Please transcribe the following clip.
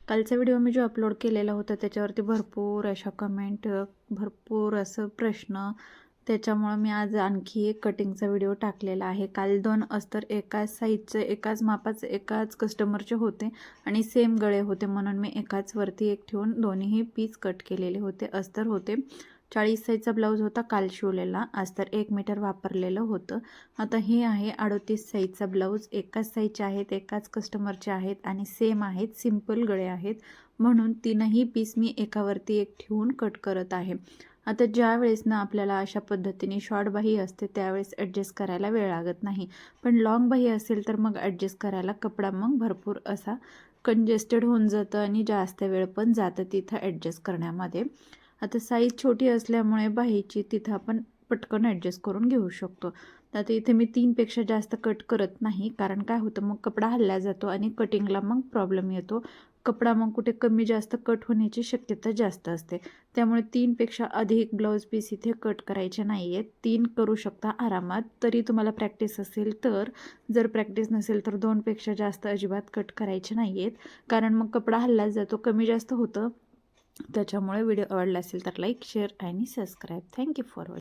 कालचा व्हिडिओ मी जो अपलोड केलेला होता त्याच्यावरती भरपूर अशा कमेंट, भरपूर असं प्रश्न, त्याच्यामुळं मी आज आणखी एक कटिंगचा व्हिडिओ टाकलेला आहे. काल 2 अस्तर एकाच साईजचे, एकाच मापाचे, एकाच कस्टमरचे होते आणि सेम गळे होते, म्हणून मी एकाच वरती एक ठेवून दोन्हीही पीस कट केलेले होते. अस्तर होते 40 साईजचा ब्लाऊज होता काल शिवलेला, अस्तर 1 मीटर वापरलेलं होतं. आता हे आहे 38 साईजचा ब्लाऊज, एकाच साईजचे आहेत, एकाच कस्टमरचे आहेत आणि सेम आहेत, सिंपल गळे आहेत, म्हणून तीनही पीस मी एकावरती एक ठेवून कट करत आहे. आता ज्या वेळेस ना आपल्याला अशा पद्धतीने शॉर्ट बाही असते त्यावेळेस ॲडजस्ट करायला वेळ लागत नाही, पण लाँग बाही असेल तर मग ॲडजस्ट करायला कपडा मग भरपूर असा कंजेस्टेड होऊन जातं आणि जास्त वेळ पण जातं तिथं ॲडजस्ट करण्यामध्ये. आता साईज छोटी असल्यामुळे बाहीची तिथं आपण पटकन ॲडजस्ट करून घेऊ शकतो. तर आता इथे मी 3 पेक्षा जास्त कट करत नाही, कारण काय होतं मग कपडा हलला जातो आणि कटिंगला मग प्रॉब्लेम येतो. कपडा मग कुठे कमी जास्त कट होण्याची शक्यता जास्त असते. त्यामुळे 3 पेक्षा अधिक ब्लाऊज पीस इथे कट करायचे नाही आहेत. 3 करू शकता आरामात, तरी तुम्हाला प्रॅक्टिस असेल तर. जर प्रॅक्टिस नसेल तर 2 पेक्षा जास्त अजिबात कट करायचे नाही आहेत, कारण मग कपडा हलला जातो, कमी जास्त होतं. त्याच्यामुळे व्हिडिओ आवडला असेल तर लाईक, शेअर आणि सबस्क्राईब. Thank you for watching.